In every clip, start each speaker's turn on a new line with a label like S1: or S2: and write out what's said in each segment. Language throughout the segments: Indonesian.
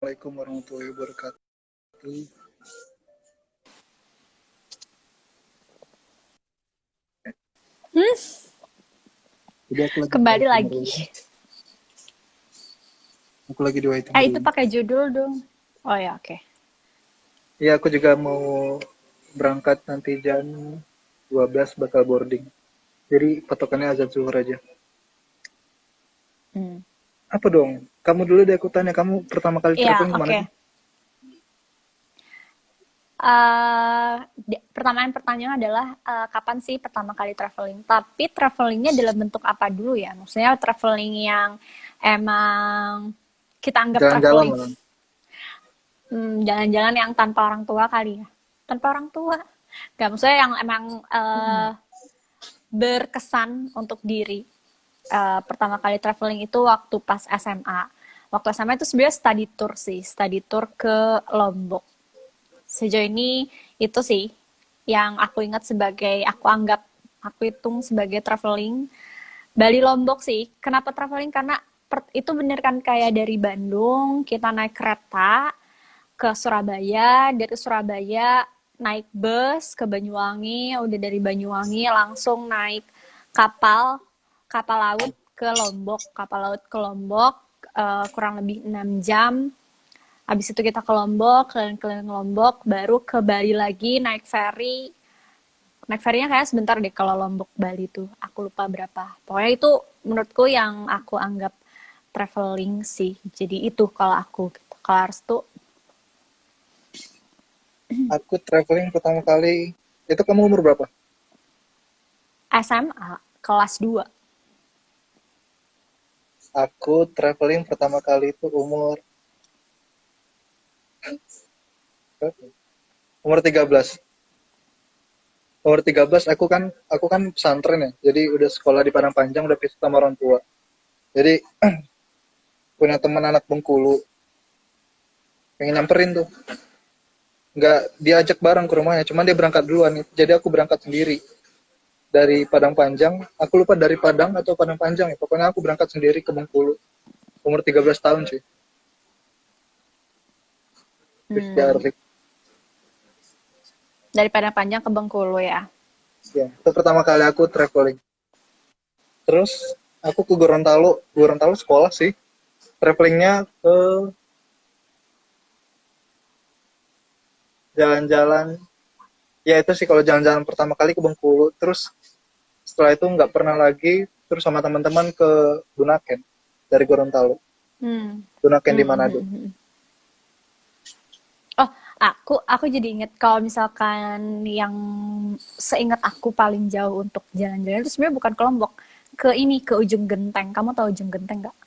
S1: Assalamualaikum warahmatullahi wabarakatuh.
S2: Hmm,
S1: Jadi aku lagi di
S2: kembali
S1: waiting
S2: lagi.
S1: room. Aku lagi di waiting
S2: Itu
S1: room.
S2: pakai judul dong. Oh ya, oke.
S1: Iya, aku juga mau berangkat nanti jam 12 bakal boarding. Jadi patokannya azan zuhur aja.
S2: Hmm.
S1: Apa dong? Kamu dulu deh aku tanya. Kamu pertama kali
S2: Ya,
S1: traveling kemana
S2: oke.
S1: sih?
S2: Pertanyaan pertanyaan adalah kapan sih pertama kali traveling? Tapi travelingnya dalam bentuk apa dulu ya? Maksudnya traveling yang emang kita anggap
S1: Jalan-jalan
S2: traveling.
S1: lah.
S2: Jalan-jalan yang tanpa orang tua kali ya. Tanpa orang tua. Gak, maksudnya yang emang berkesan untuk diri. Pertama kali traveling itu waktu pas SMA. Waktu SMA itu sebenarnya study tour sih, study tour ke Lombok. Sejauh ini itu sih yang aku ingat sebagai, aku hitung sebagai traveling. Bali Lombok sih. Kenapa traveling? Karena itu bener kan kayak dari Bandung kita naik kereta ke Surabaya, dari Surabaya naik bus ke Banyuwangi, udah dari Banyuwangi langsung naik kapal kapal laut ke Lombok, kurang lebih 6 jam. Habis itu kita ke Lombok, keliling-keliling Lombok, baru ke Bali lagi naik ferry. Naik ferrynya kayak sebentar deh kalau Lombok Bali tuh. Aku lupa berapa. Pokoknya itu menurutku yang aku anggap traveling sih. Jadi itu kalau aku gitu. Kalau harus tuh
S1: Aku traveling pertama kali. Itu kamu umur berapa?
S2: SMA kelas 2.
S1: Aku traveling pertama kali itu umur 13. Umur 13 aku kan pesantren ya. Jadi udah sekolah di Padang Panjang, udah pisah sama orang tua. Jadi punya teman anak Bengkulu, pengen nyamperin tuh, nggak diajak bareng ke rumahnya, cuman dia berangkat duluan nih, jadi aku berangkat sendiri dari Padang Panjang. Aku lupa dari Padang atau Padang Panjang ya, pokoknya aku berangkat sendiri ke Bengkulu, umur 13 tahun sih.
S2: Hmm,
S1: Dari
S2: daripada panjang ke Bengkulu ya.
S1: ya, itu pertama kali aku traveling. Terus aku ke Gorontalo. Gorontalo sekolah sih, travelingnya ke jalan-jalan. Ya itu sih kalau jalan-jalan pertama kali ke Bengkulu. Terus setelah itu nggak pernah lagi, terus sama teman-teman ke Bunaken dari Gorontalo.
S2: Hmm.
S1: Bunaken
S2: Hmm,
S1: di
S2: hmm,
S1: Manado.
S2: hmm, hmm. Oh, aku jadi inget kalau misalkan yang seingat aku paling jauh untuk jalan-jalan itu sebenarnya bukan ke Lombok, ke ini, ke Ujung Genteng. Kamu tahu Ujung Genteng nggak?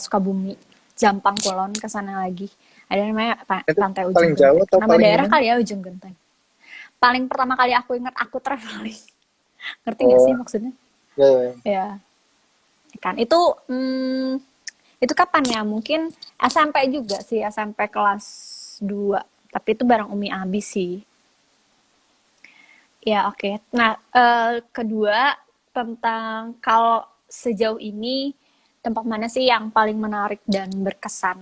S2: Sukabumi, Jampang Kulon, ke sana lagi. Ada namanya
S1: Itu
S2: Pantai
S1: paling
S2: Ujung
S1: jauh
S2: Genteng.
S1: atau
S2: Nama
S1: paling
S2: daerah
S1: mana?
S2: kali ya Ujung Genteng. Paling pertama kali aku ingat aku traveling. Ngerti nggak sih
S1: Oh,
S2: maksudnya?
S1: ya, ya, ya.
S2: Ya, kan itu itu kapan ya? Mungkin SMP juga sih, SMP kelas 2. Tapi itu bareng Umi Abi sih. Ya, oke. Nah, kedua tentang kalau sejauh ini tempat mana sih yang paling menarik dan berkesan?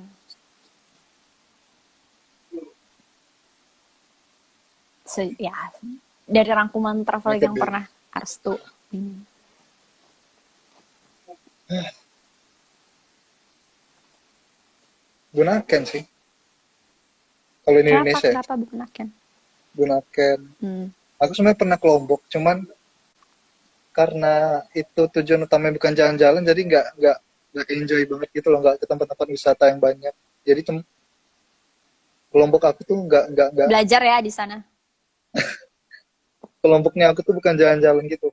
S2: Ya, dari rangkuman
S1: Yang
S2: traveling yang
S1: kedua.
S2: pernah Arstu. Hmm.
S1: Bunaken sih. Kalau di
S2: Kenapa?
S1: Indonesia, ya.
S2: Kenapa bukan Aken?
S1: Bunaken.
S2: Hmm.
S1: Aku sebenarnya pernah ke Lombok, cuman karena itu tujuan utamanya bukan jalan-jalan, jadi nggak enjoy banget gitu loh, nggak ke tempat-tempat wisata yang banyak. Jadi ke Lombok aku tuh nggak
S2: Belajar ya di sana.
S1: ke Lomboknya aku tuh bukan jalan-jalan gitu.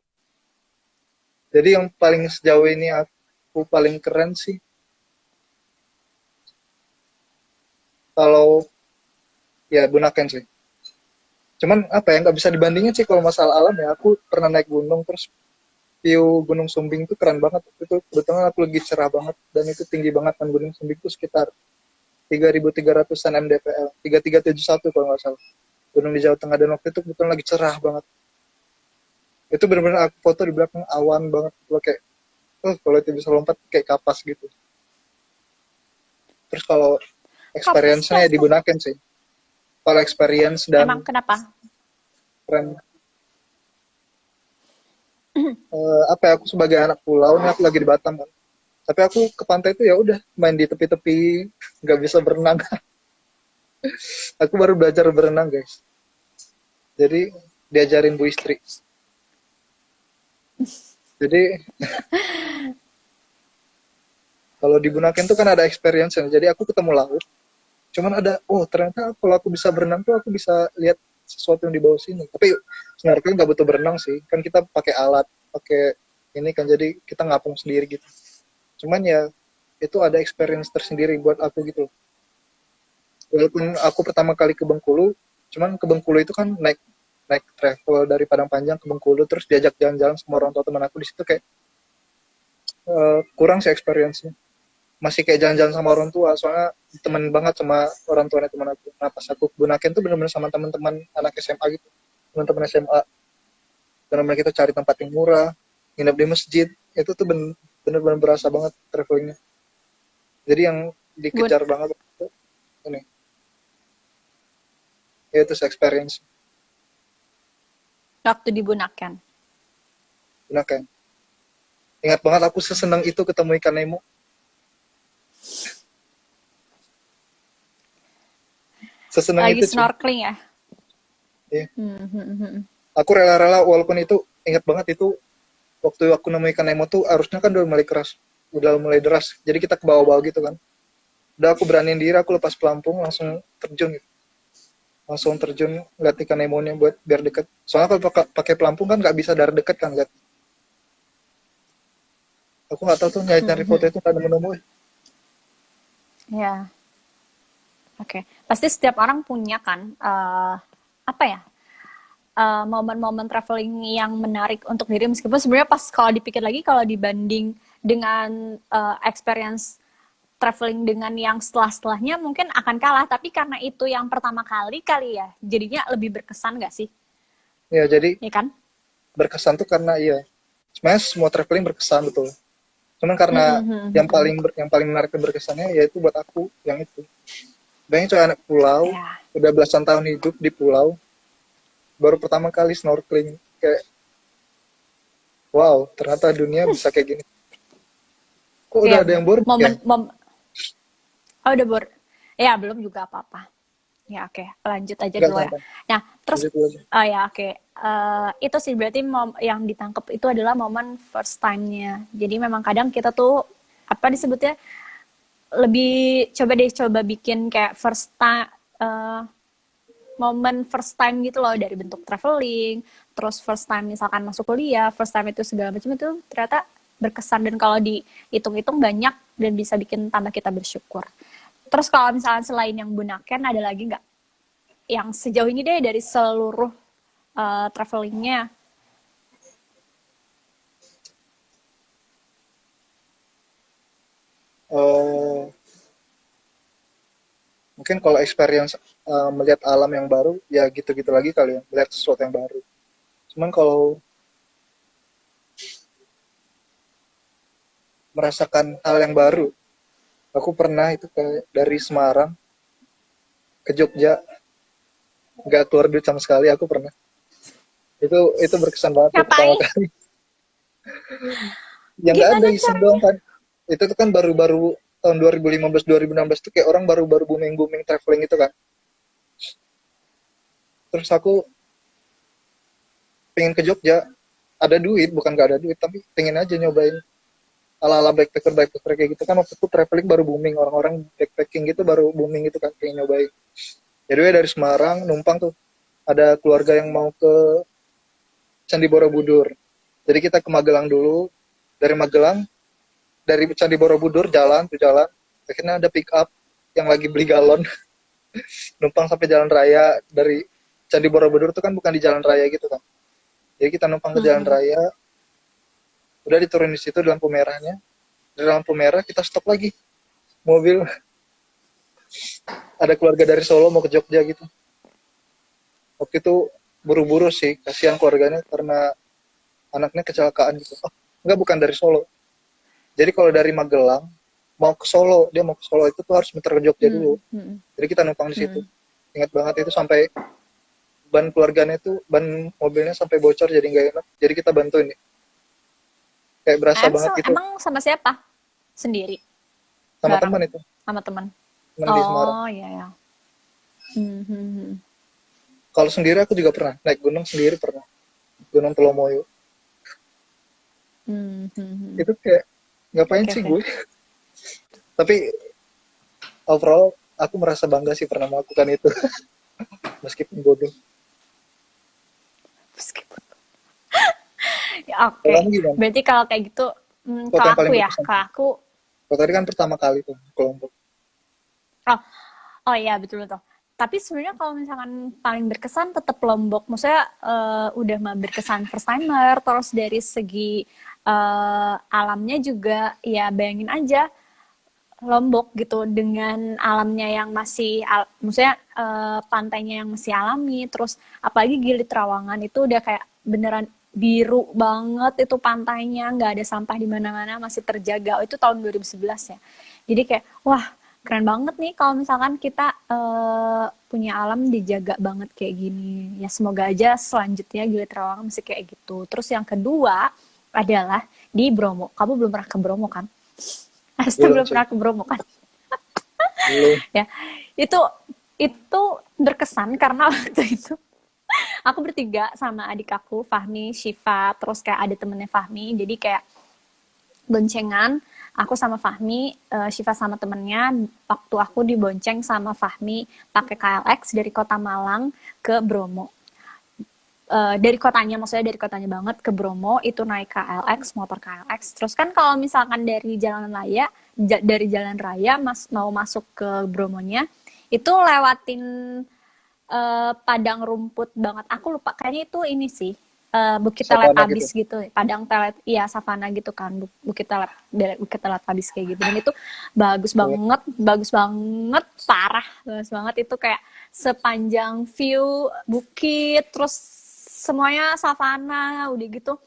S1: Jadi yang paling sejauh ini aku paling keren sih kalau ya Bunaken sih. Cuman apa ya, nggak bisa dibandingin sih kalau masalah alam ya. Aku pernah naik gunung, terus view Gunung Sumbing itu keren banget. Itu kebetulan aku lagi cerah banget, dan itu tinggi banget kan. Gunung Sumbing itu sekitar 3.300-an mdpl, 3371 kalau nggak salah. Gunung di Jawa Tengah, dan waktu itu kebetulan lagi cerah banget. Itu benar-benar aku foto di belakang awan banget. Kalau kayak, oh kalau itu bisa lompat kayak kapas gitu. Terus kalau experience-nya ya
S2: Kapus
S1: di Bunaken sih. Kalau experience
S2: emang
S1: dan
S2: kenapa?
S1: keren, apa ya, aku sebagai anak pulau nih, aku lagi di Batam kan. Tapi aku ke pantai itu ya udah main di tepi-tepi, nggak bisa berenang. Aku baru belajar berenang guys. Jadi diajarin Bu Istri. Jadi kalau di Bunaken tuh kan ada experience, jadi aku ketemu laut. Cuman ada, oh ternyata kalau aku bisa berenang tuh aku bisa lihat sesuatu yang di bawah sini. Tapi snorkeling nggak butuh berenang sih, kan kita pakai alat, pakai ini kan, jadi kita ngapung sendiri gitu. Cuman ya itu ada experience tersendiri buat aku gitu. Walaupun aku pertama kali ke Bengkulu, cuman ke Bengkulu itu kan naik naik travel dari Padang Panjang ke Bengkulu, terus diajak jalan-jalan sama orang tua teman aku di situ, kayak kurang sih experience-nya. Masih kayak jalan-jalan sama orang tua, soalnya temen banget sama orang tuanya teman aku. Nah pas aku ke Bunaken tuh bener-bener sama teman-teman anak SMA gitu, teman-teman SMA, bener-bener kita cari tempat yang murah, nginep di masjid. Itu tuh bener-bener berasa banget travelingnya. Jadi yang
S2: Bun,
S1: dikejar banget itu ini, ya itu experience
S2: waktu di Bunaken.
S1: Bunaken. Ingat banget aku sesenang itu ketemu ikan Nemo, sesenang
S2: Lagi
S1: itu cuy.
S2: snorkeling ya?
S1: Ya.
S2: Hmm, hmm, hmm.
S1: Aku rela-rela walaupun itu, ingat banget itu waktu aku nemu ikan Nemo tuh arusnya kan udah mulai keras, udah mulai deras. Jadi kita ke bawah-bawah gitu kan. Udah aku beraniin diri, aku lepas pelampung langsung terjun gitu. Langsung terjun ngeliat ikan Nemonya buat biar deket. Soalnya kalau pakai pelampung kan nggak bisa dari deket kan lihat. Aku nggak tahu tuh nyari-nyari
S2: Hmm,
S1: foto
S2: hmm.
S1: itu nggak nemu-nemu.
S2: Ya, oke. Pasti setiap orang punya kan, apa ya, momen-momen traveling yang menarik untuk diri, meskipun sebenarnya pas kalau dipikir lagi, kalau dibanding dengan experience traveling dengan yang setelah-setelahnya mungkin akan kalah, tapi karena itu yang pertama kali kali ya, jadinya lebih berkesan nggak sih?
S1: Ya jadi
S2: Ya kan?
S1: berkesan tuh karena iya. Sebenarnya semua traveling berkesan betul. Cuman
S2: Hmm,
S1: karena
S2: hmm, hmm,
S1: yang
S2: hmm.
S1: yang paling menarik dan berkesannya yaitu buat aku yang itu. Bayangin coy, anak pulau,
S2: Ya.
S1: udah belasan tahun hidup di pulau, baru pertama kali snorkeling. Kayak, wow, ternyata dunia bisa kayak gini. Kok udah
S2: Iya
S1: ada
S2: benar.
S1: yang boring ya?
S2: Oh udah ya belum juga apa-apa. Ya oke, lanjut aja
S1: Enggak
S2: dulu ya.
S1: santai.
S2: Nah, terus
S1: Lanjut dulu aja.
S2: oh ya oke. Itu sih berarti yang ditangkap itu adalah momen first time-nya. Jadi memang kadang kita tuh apa disebutnya lebih coba bikin kayak first time, momen first time gitu loh, dari bentuk traveling, terus first time misalkan masuk kuliah, first time itu segala macam itu ternyata berkesan, dan kalau dihitung-hitung banyak dan bisa bikin tambah kita bersyukur. Terus kalau misalnya selain yang Bunaken ada lagi nggak yang sejauh ini deh dari seluruh travelingnya?
S1: Eh, mungkin kalau experience melihat alam yang baru, ya gitu-gitu lagi kali ya, melihat sesuatu yang baru. Cuman kalau merasakan hal yang baru, aku pernah itu kayak dari Semarang ke Jogja, nggak keluar duit sama sekali, aku pernah. Itu berkesan banget tuh pertama
S2: Ngapain?
S1: kali. Ya nggak ada,
S2: Gimana
S1: iseng doang
S2: caranya?
S1: kan. Itu tuh kan baru-baru tahun 2015 2016 tuh kayak orang baru-baru booming traveling itu kan. Terus aku pengen ke Jogja, ada duit, bukan nggak ada duit, tapi pengen aja nyobain ala-ala backpacker kayak gitu kan. Waktu itu traveling baru booming, orang-orang backpacking gitu baru booming gitu kan, pengen nyobain. Jadi dari Semarang numpang tuh, ada keluarga yang mau ke Candi Borobudur. Jadi kita ke Magelang dulu, dari Magelang, dari Candi Borobudur jalan, akhirnya ada pick up yang lagi beli galon, numpang sampai jalan raya. Dari Candi Borobudur tuh kan bukan di jalan raya gitu kan. Jadi kita numpang ke jalan
S2: Mm-mm.
S1: raya, udah diturunin di situ di lampu merahnya. Dari lampu merah kita stop lagi mobil, ada keluarga dari Solo mau ke Jogja gitu. Waktu itu buru-buru sih, kasihan keluarganya karena anaknya kecelakaan gitu. Oh, enggak, bukan dari Solo. Jadi kalau dari Magelang mau ke Solo, dia mau ke Solo itu tuh harus muter ke Jogja dulu.
S2: Hmm, hmm,
S1: Jadi kita numpang di situ.
S2: hmm.
S1: Ingat banget itu sampai ban keluarganya itu, ban mobilnya sampai bocor jadi nggak enak. Jadi kita bantuin nih. Kayak berasa banget gitu
S2: Emang sama siapa? Sendiri,
S1: sama
S2: bareng,
S1: teman itu,
S2: sama teman.
S1: teman di Semarang.
S2: Oh iya ya. Hmm, hmm, hmm.
S1: Kalau sendiri aku juga pernah naik gunung sendiri pernah. Gunung Telomoyo.
S2: Hmm, hmm, hmm.
S1: Itu kayak ngapain
S2: Oke
S1: sih
S2: oke.
S1: gue? Tapi overall aku merasa bangga sih pernah melakukan itu meskipun bodoh.
S2: Meskipun. Ya,
S1: Kalau
S2: oke.
S1: kamu gimana?
S2: Berarti kalau kayak gitu,
S1: Spot
S2: kalau
S1: yang
S2: aku
S1: paling
S2: ya,
S1: berkesan?
S2: kalau aku,
S1: Kalau tadi kan pertama kali tuh kelompok.
S2: oh, oh iya betul betul. Tapi sebenarnya kalau misalkan paling berkesan tetap Lombok. Maksudnya udah mah berkesan first timer, terus dari segi alamnya juga ya bayangin aja Lombok gitu dengan alamnya yang masih, maksudnya pantainya yang masih alami, terus apalagi Gili Trawangan itu udah kayak beneran biru banget itu pantainya, nggak ada sampah di mana-mana, masih terjaga. Oh, itu tahun 2011 ya. Jadi kayak wah keren banget nih kalau misalkan kita punya alam dijaga banget kayak gini. Ya semoga aja selanjutnya Gili Trawangan masih kayak gitu. Terus yang kedua adalah di Bromo. Kamu belum pernah ke Bromo kan? Asta
S1: Belum
S2: belum
S1: sih,
S2: pernah ke Bromo kan?
S1: belum.
S2: Ya, itu itu berkesan karena waktu itu aku bertiga sama adik aku, Fahmi, Syifa, terus kayak ada temennya Fahmi, jadi kayak boncengan, aku sama Fahmi, Syifa sama temennya, waktu aku dibonceng sama Fahmi pakai KLX dari Kota Malang ke Bromo. Dari kotanya, maksudnya dari kotanya banget ke Bromo itu naik KLX, motor KLX. Terus kan kalau misalkan dari jalan raya mau masuk ke Bromonya itu lewatin padang rumput banget. Aku lupa kayaknya itu ini sih Bukit
S1: Savana gitu.
S2: Teletabis gitu, padang telet, iya savana gitu kan, Bukit Teletabis kayak gitu. Dan itu bagus banget, parah, bagus banget itu kayak sepanjang view bukit, terus semuanya savana, udah gitu.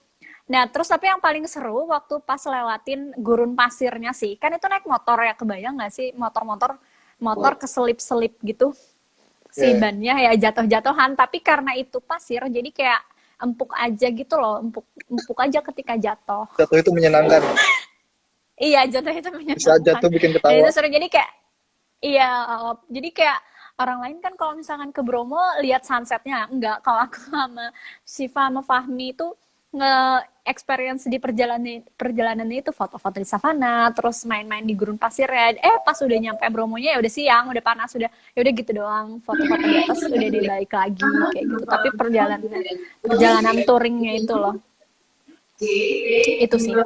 S2: Nah, terus tapi yang paling seru waktu pas lewatin gurun pasirnya sih. Kan itu naik motor ya, kebayang nggak sih motor keselip-selip gitu si
S1: Ya,
S2: bannya ya jatuh-jatuhan, tapi karena itu pasir jadi kayak empuk aja gitu loh, empuk empuk aja ketika jatuh.
S1: jatuh itu menyenangkan.
S2: Iya, jatuh itu
S1: Bisa
S2: menyenangkan.
S1: jatuh bikin
S2: Dan
S1: ketawa.
S2: itu seru jadi kayak iya, jadi kayak orang lain kan kalau misalkan ke Bromo lihat sunsetnya, enggak. Kalau aku sama Siva sama Fahmi itu nge-experience di perjalanannya itu foto-foto di savana, terus main-main di gurun pasir ya. Pas udah nyampe Bromonya ya udah siang, udah panas, ya udah gitu doang. Foto-foto di atas udah deh balik lagi kayak gitu. Tapi perjalanan touringnya itu loh, itu sih.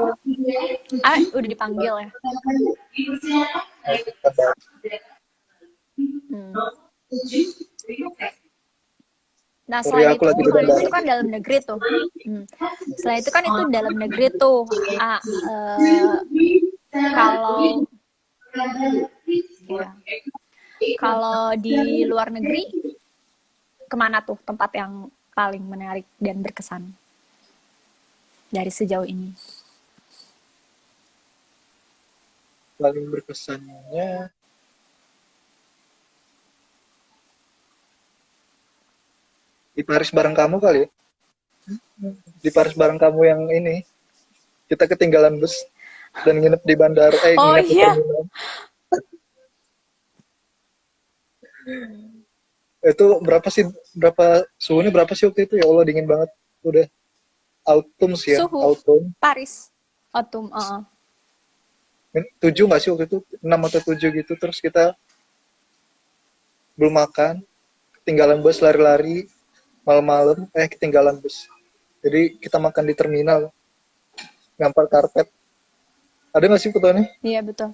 S2: Udah dipanggil ya. Hmm. Nah,
S1: Sorry
S2: selain
S1: aku
S2: itu
S1: lagi di
S2: selain itu
S1: bandara.
S2: kan dalam negeri tuh. Selain itu kan itu dalam negeri tuh. Kalau ya, kalau di luar negeri kemana tuh tempat yang paling menarik dan berkesan dari sejauh ini?
S1: Paling berkesannya di Paris bareng kamu kali ya. Di Paris bareng kamu yang ini. Kita ketinggalan bus dan nginep di bandara,
S2: Oh
S1: nginep di
S2: iya,
S1: terminal. Itu berapa sih, suhunya berapa sih waktu itu? Ya Allah, dingin banget. Udah autumn sih ya,
S2: suhu
S1: autumn.
S2: Paris, autumn.
S1: 7 nggak sih waktu itu? 6 atau 7 gitu. Terus kita belum makan, ketinggalan bus, lari-lari, malam-malam, ketinggalan bus. Jadi kita makan di terminal, ngampar karpet. Ada nggak sih fotonya?
S2: Iya betul.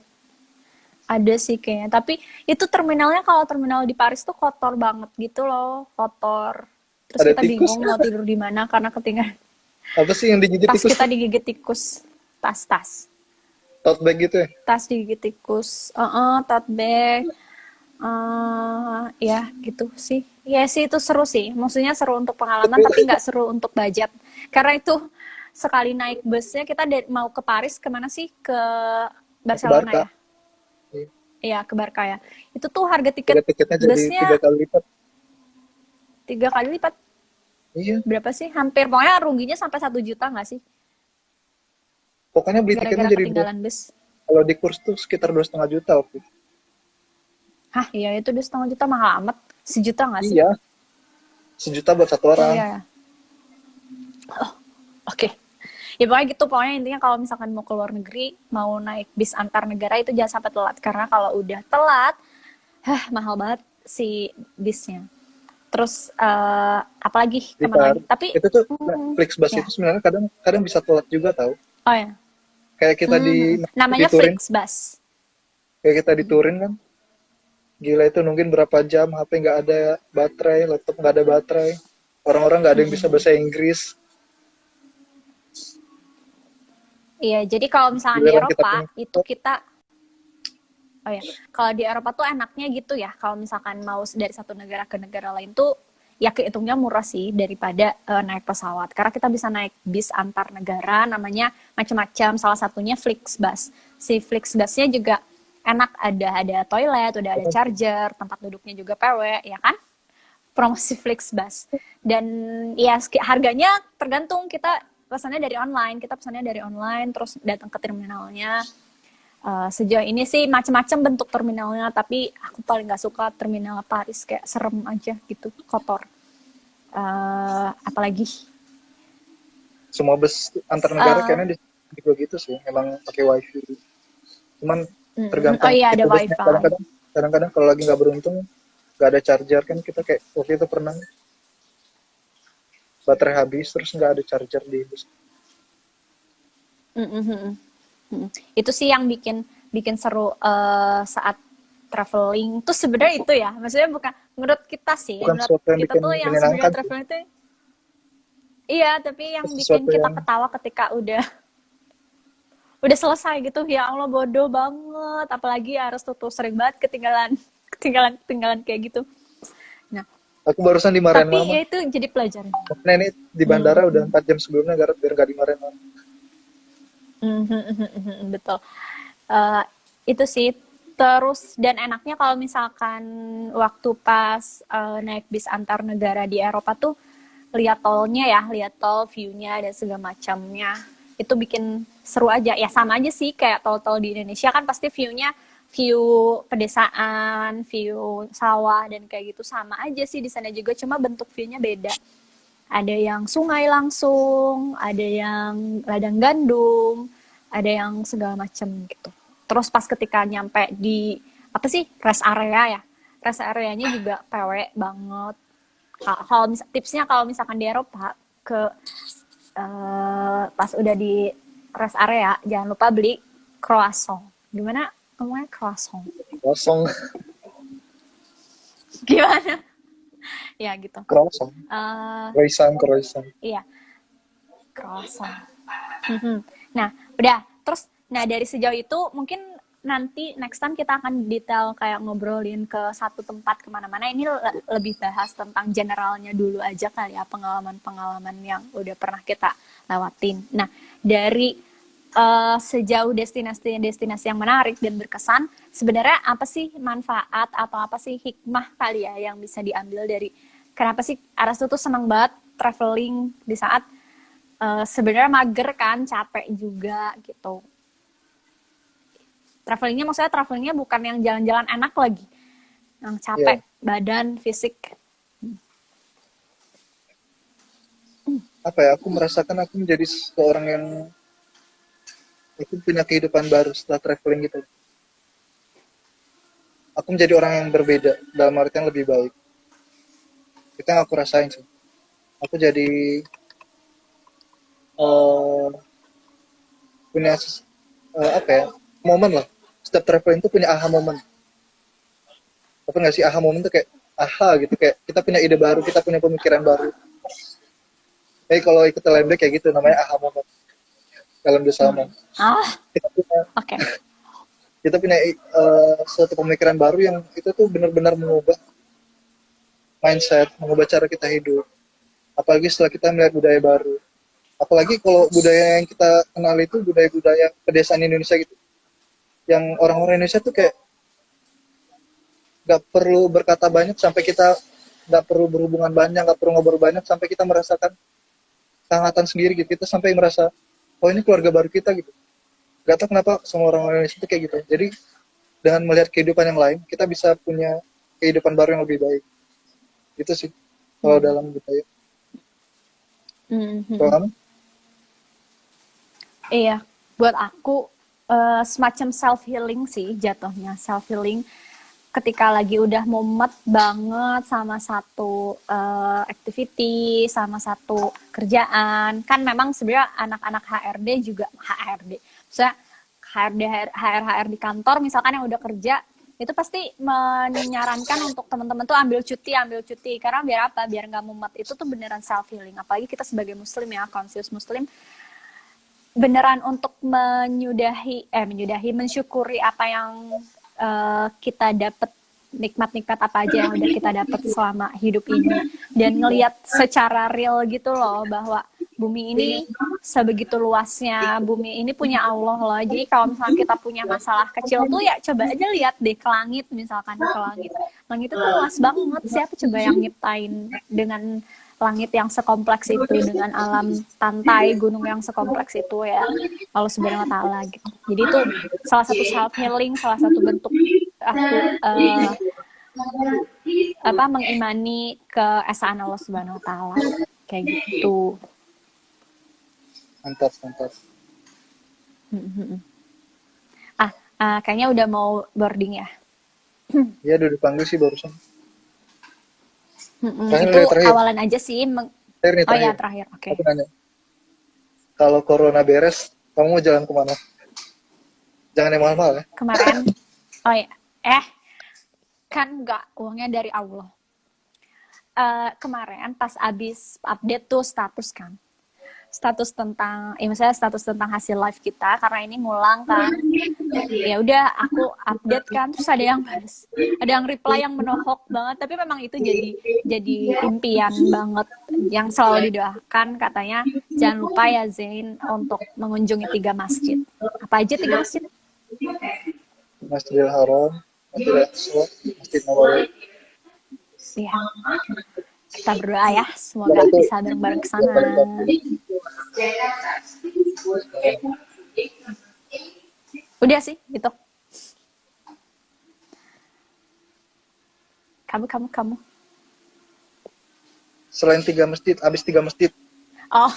S2: Ada sih kayaknya. Tapi itu terminalnya kalau terminal di Paris tuh kotor banget gitu loh, kotor. Terus
S1: Ada
S2: kita
S1: tikus.
S2: bingung mau tidur di mana karena ketinggalan.
S1: Apa sih yang digigit
S2: Tas
S1: tikus
S2: kita
S1: tuh?
S2: digigit tikus. Tas-tas.
S1: Tote bag gitu ya?
S2: Tas digigit tikus. Tote bag. Ya gitu sih. Ya sih itu seru sih. Maksudnya seru untuk pengalaman
S1: Itu
S2: tapi nggak seru untuk budget. Karena itu sekali naik busnya kita mau ke Paris kemana sih? Ke
S1: ke
S2: Barcelona
S1: Barca.
S2: ya?
S1: Iya.
S2: Iya, ke Barkaya. Itu tuh harga tiket
S1: Harga tiketnya jadi tiga
S2: busnya
S1: kali lipat.
S2: 3 kali lipat.
S1: Iya.
S2: Berapa sih? Hampir, pokoknya ruginya sampai 1 juta nggak sih?
S1: Pokoknya beli tiketnya
S2: Gara-gara
S1: jadi dua.
S2: ketinggalan bus.
S1: Kalau di kurs tuh sekitar 2,5 juta waktu itu.
S2: Hah, iya itu 2,5 juta mahal amat. 1 juta nggak sih?
S1: Iya, 1 juta buat satu
S2: Oh
S1: orang.
S2: iya, ya. Oke. Ya pokoknya gitu, pokoknya intinya kalau misalkan mau ke luar negeri, mau naik bis antar negara itu jangan sampai telat. Karena kalau udah telat, mahal banget si bisnya. Terus apalagi
S1: Jadi
S2: kemana lagi? Tapi
S1: itu tuh
S2: hmm,
S1: Flixbus
S2: ya,
S1: itu sebenarnya kadang kadang bisa telat juga tahu.
S2: oh ya.
S1: Kayak kita di
S2: Namanya
S1: Turin,
S2: Flixbus.
S1: kayak kita di Turin kan, gila itu nungguin berapa jam, HP nggak ada baterai, laptop nggak ada baterai, orang-orang nggak ada yang bisa bahasa Inggris,
S2: Iya, jadi kalau misalkan di
S1: giliran kita
S2: Eropa
S1: punya
S2: itu kita, oh ya, kalau di Eropa tuh enaknya gitu ya. Kalau misalkan mau dari satu negara ke negara lain tuh ya kehitungnya murah sih daripada naik pesawat. Karena kita bisa naik bis antar negara, namanya macam-macam. Salah satunya Flixbus. Si Flixbusnya juga enak, ada toilet, udah ada charger, tempat duduknya juga PW, ya kan? Promosi Flixbus. Dan ya harganya tergantung, kita pesannya dari online, terus datang ke terminalnya. Sejauh ini sih macam-macam bentuk terminalnya, tapi aku paling nggak suka terminal Paris, kayak serem aja gitu, kotor. Apalagi
S1: semua bus antar negara kayaknya juga gitu sih, emang pakai wifi. Cuman
S2: oh
S1: tergantung
S2: iya, ada
S1: tipe busnya.
S2: wifi.
S1: Kadang-kadang kalau lagi nggak beruntung, nggak ada charger kan, kita kayak waktu itu pernah baterai habis terus nggak ada charger di bus.
S2: Itu sih yang bikin bikin seru saat traveling tuh sebenarnya itu ya, maksudnya bukan menurut kita sih,
S1: Bukan
S2: menurut
S1: sesuatu yang
S2: kita
S1: bikin
S2: tuh yang sebenarnya
S1: menyenangkan sih,
S2: traveling itu iya, tapi yang bikin
S1: sesuatu
S2: kita
S1: yang
S2: ketawa ketika udah selesai gitu. Ya Allah, bodoh banget, apalagi harus tuh sering banget ketinggalan ketinggalan kayak gitu. Nah,
S1: aku barusan dimarahin
S2: tapi
S1: mama.
S2: ya itu jadi pelajaran.
S1: Makanya ini di bandara udah 4 jam sebelumnya biar nggak dimarahin mama.
S2: Betul. Eh, itu sih. Terus dan enaknya kalau misalkan waktu pas naik bis antar negara di Eropa tuh lihat tolnya ya, lihat tol, view-nya dan segala macamnya. Itu bikin seru aja. Ya sama aja sih kayak tol-tol di Indonesia kan pasti view-nya view pedesaan, view sawah dan kayak gitu sama aja sih di sana juga, cuma bentuk view-nya beda. Ada yang sungai langsung, ada yang ladang gandum, ada yang segala macam gitu. Terus pas ketika nyampe di apa sih rest area ya, rest areanya juga PW banget. Kalau tipsnya kalau misalkan di Eropa ke pas udah di rest area jangan lupa beli croissant. Gimana ngomongnya croissant?
S1: Kosong.
S2: Gimana? Ya gitu.
S1: Kosong.
S2: Uh,
S1: Croissant.
S2: iya, croissant. Nah, udah. Terus, nah dari sejauh itu mungkin nanti next time kita akan detail kayak ngobrolin ke satu tempat kemana-mana. Ini lebih bahas tentang generalnya dulu aja kali ya, pengalaman-pengalaman yang udah pernah kita lewatin. Nah, dari sejauh destinasi-destinasi yang menarik dan berkesan, sebenarnya apa sih manfaat atau apa sih hikmah kali ya yang bisa diambil dari kenapa sih Arastu tuh senang banget traveling di saat sebenarnya mager kan, capek juga gitu. Travelingnya bukan yang jalan-jalan enak lagi, yang capek, badan, fisik.
S1: Apa ya, aku merasakan aku menjadi seorang yang aku punya kehidupan baru setelah traveling gitu. Aku menjadi orang yang berbeda dalam artian lebih baik. Itu yang aku rasain sih. Aku jadi punya apa ya, momen lah. Setiap traveling itu punya aha momen. Apa nggak sih aha momen tuh kayak aha gitu, kayak kita punya ide baru, kita punya pemikiran baru. Jadi kalau ikut LMB kayak gitu namanya aha momen dalam bersama. Kita punya
S2: Oke.
S1: kita punya suatu pemikiran baru yang itu tuh benar-benar mengubah mindset, mengubah cara kita hidup. Apalagi setelah kita melihat budaya baru. Apalagi kalau budaya yang kita kenal itu budaya-budaya pedesaan Indonesia gitu. Yang orang-orang Indonesia tuh kayak nggak perlu berkata banyak sampai kita nggak perlu berhubungan banyak, nggak perlu ngobrol banyak sampai kita merasakan kehangatan sendiri gitu. Kita sampai merasa, oh ini keluarga baru kita gitu. Gak tahu kenapa semua orang Indonesia itu kayak gitu. Jadi dengan melihat kehidupan yang lain, kita bisa punya kehidupan baru yang lebih baik. Itu sih kalau
S2: Hmm.
S1: dalam budaya.
S2: Hmm, hmm,
S1: Kalau
S2: hmm.
S1: kamu,
S2: Iya, buat aku semacam self healing sih jatuhnya. Self healing ketika lagi udah mumet banget sama satu activity, sama satu kerjaan. Kan memang sebenarnya anak-anak HRD juga HRD. Misalnya HR di kantor misalkan yang udah kerja itu pasti menyarankan untuk teman-teman tuh ambil cuti karena biar apa? Biar nggak mumet. Itu tuh beneran self healing. Apalagi kita sebagai muslim ya, conscious muslim beneran untuk mensyukuri apa yang kita dapat, nikmat-nikmat apa aja yang udah kita dapat selama hidup ini, dan ngelihat secara real gitu loh bahwa bumi ini sebegitu luasnya, bumi ini punya Allah loh. Jadi kalau misalnya kita punya masalah kecil tuh ya coba aja lihat deh ke langit, misalkan ke langit, langit itu luas banget, siapa coba yang nyiptain dengan langit yang sekompleks itu, dengan alam pantai gunung yang sekompleks itu ya Allah Subhanahu Wa Taala gitu. Jadi itu salah satu self healing, salah satu bentuk aku mengimani keesaan Allah Subhanahu Wa Taala kayak gitu.
S1: mantap, mantap.
S2: Kayaknya udah mau boarding ya.
S1: Iya, udah dipanggil sih barusan. Terakhir,
S2: Itu
S1: terakhir.
S2: awalan aja sih.
S1: Terakhir nih,
S2: Oh ya
S1: terakhir.
S2: terakhir, oke.
S1: Aku nanya, kalau corona beres, kamu mau jalan kemana? Jangan yang mahal-mahal ya.
S2: Kemarin, oh ya, kan nggak, uangnya dari Allah. Kemarin pas abis update tuh status kan, status tentang misalnya status tentang hasil live kita karena ini ngulang kan, ya udah aku update kan, terus ada yang reply yang menohok banget, tapi memang itu jadi impian banget yang selalu didoakan, katanya jangan lupa ya Zain untuk mengunjungi 3 masjid. Apa aja 3 masjid?
S1: Masjidil Haram, Masjidil Aqsa, Masjid Nabawi.
S2: Iya, kita berdoa ya semoga
S1: Itu
S2: bisa bareng-bareng ke
S1: yang
S2: sana.
S1: paling bagus.
S2: Udah sih gitu. Kamu.
S1: Selain 3 masjid, habis 3 masjid.
S2: Oh,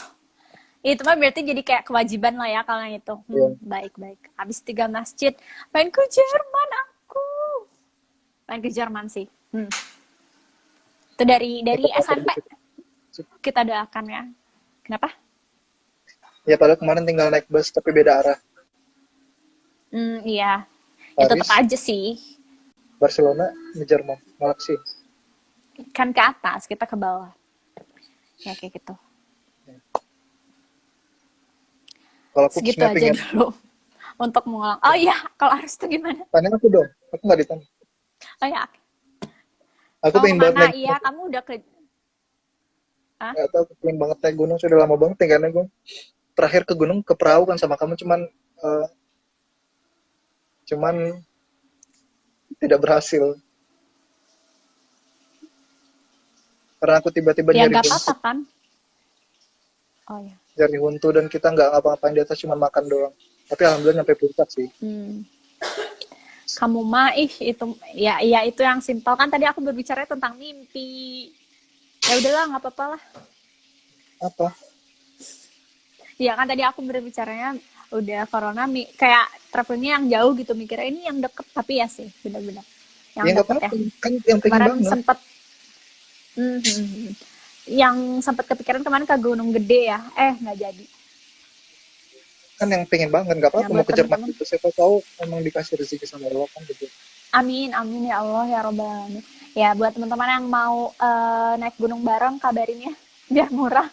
S2: itu mah berarti jadi kayak kewajiban lah ya kalau yang itu.
S1: Ya.
S2: Baik. Habis 3 masjid, main ke Jerman aku. Main ke Jerman sih. Itu dari SMP kita doakan ya. Kenapa?
S1: Ya padahal kemarin tinggal naik bus tapi beda arah.
S2: Iya. Ya tetap
S1: Paris,
S2: aja sih.
S1: Barcelona, ke Jerman, Galaxy.
S2: Kan ke atas, kita ke bawah. Ya kayak gitu.
S1: Kalau aku
S2: Segitu
S1: sebenarnya
S2: aja
S1: pengen
S2: dulu. Untuk mengulang. Oh iya, kalau harus tuh gimana?
S1: tanya aku dong, aku nggak ditanya.
S2: Oh ya,
S1: Aku
S2: kamu
S1: pengen banget
S2: kemana?
S1: naik
S2: Iya,
S1: gunung.
S2: kamu udah ke... Ah?
S1: Nggak tahu, aku pengen banget naik gunung. Sudah lama banget tinggal naik gunung. Terakhir ke gunung ke perahu kan sama kamu, eh, cuman tidak berhasil karena aku tiba-tiba
S2: Ya
S1: nyari
S2: nggak
S1: huntu,
S2: apa-apa kan? Oh ya.
S1: dan kita nggak ngapa-ngapain di atas, cuma makan doang. Tapi alhamdulillah nyampe puncak sih.
S2: Kamu mah itu ya itu yang simpel kan, tadi aku berbicara tentang mimpi. Ya udahlah, nggak apa-apa lah.
S1: Apa?
S2: Ya kan tadi aku berbicaranya udah corona, kayak travelingnya yang jauh gitu, mikirnya ini yang deket, tapi ya sih benar-benar yang
S1: Ya nggak
S2: deket ya.
S1: apa-apa. Kan yang pengen
S2: Kemarin
S1: banget.
S2: sempet yang sempat kepikiran kemarin ke Gunung Gede ya, nggak jadi.
S1: Kan yang pengen banget. Nggak
S2: Nah
S1: apa-apa mau
S2: buat
S1: ke Jerman
S2: teman-teman,
S1: itu. Siapa tahu emang dikasih rezeki sama Allah kan gitu.
S2: amin amin ya Allah ya robbal alamin. Ya buat teman-teman yang mau naik gunung bareng, kabarin ya biar murah.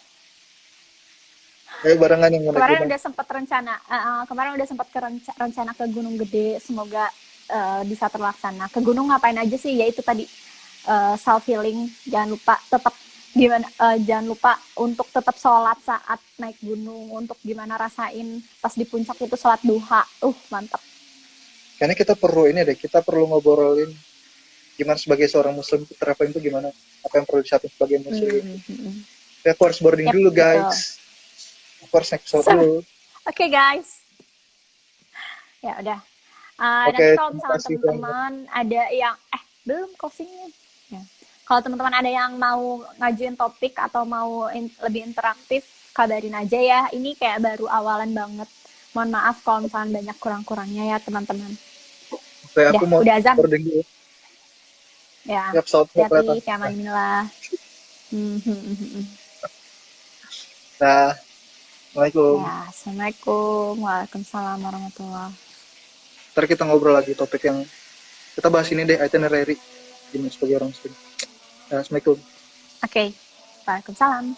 S1: Ayo barengan yang mau naik
S2: Kemarin
S1: gunung.
S2: udah sempat rencana, rencana ke Gunung Gede, semoga bisa terlaksana. Ke gunung ngapain aja sih? Ya itu tadi, self healing. Jangan lupa tetap jangan lupa untuk tetap sholat saat naik gunung. Untuk gimana rasain pas di puncak itu sholat duha. Mantap.
S1: Kayaknya kita perlu ini deh. Kita perlu ngobrolin gimana sebagai seorang muslim itu traveling itu gimana, apa yang perlu disiapin sebagai muslim. Ya, aku harus boarding
S2: Yep,
S1: dulu
S2: betul.
S1: guys, aku harus naik pesawat dulu.
S2: Oke guys, ya udah.
S1: Oke,
S2: Nanti kalau
S1: terima
S2: misalkan
S1: kasih Fani.
S2: teman-teman ada yang belum closingnya. Ya. Kalau teman-teman ada yang mau ngajuin topik atau mau lebih interaktif, kabarin aja ya. Ini kayak baru awalan banget. Mohon maaf kalau misalnya banyak kurang-kurangnya ya teman-teman.
S1: Oke, aku mau
S2: Udah azan.
S1: boarding dulu.
S2: Ya,
S1: Ya, pesawat mau kelihatan.
S2: hati-hati, fi amanillah.
S1: Nah, Assalamualaikum.
S2: Ya, assalamualaikum, waalaikumsalam warahmatullah.
S1: Ntar kita ngobrol lagi topik yang kita bahas ini deh, itinerary gimana sebagai orang muslim. Nah, Assalamualaikum.
S2: Oke, waalaikumsalam.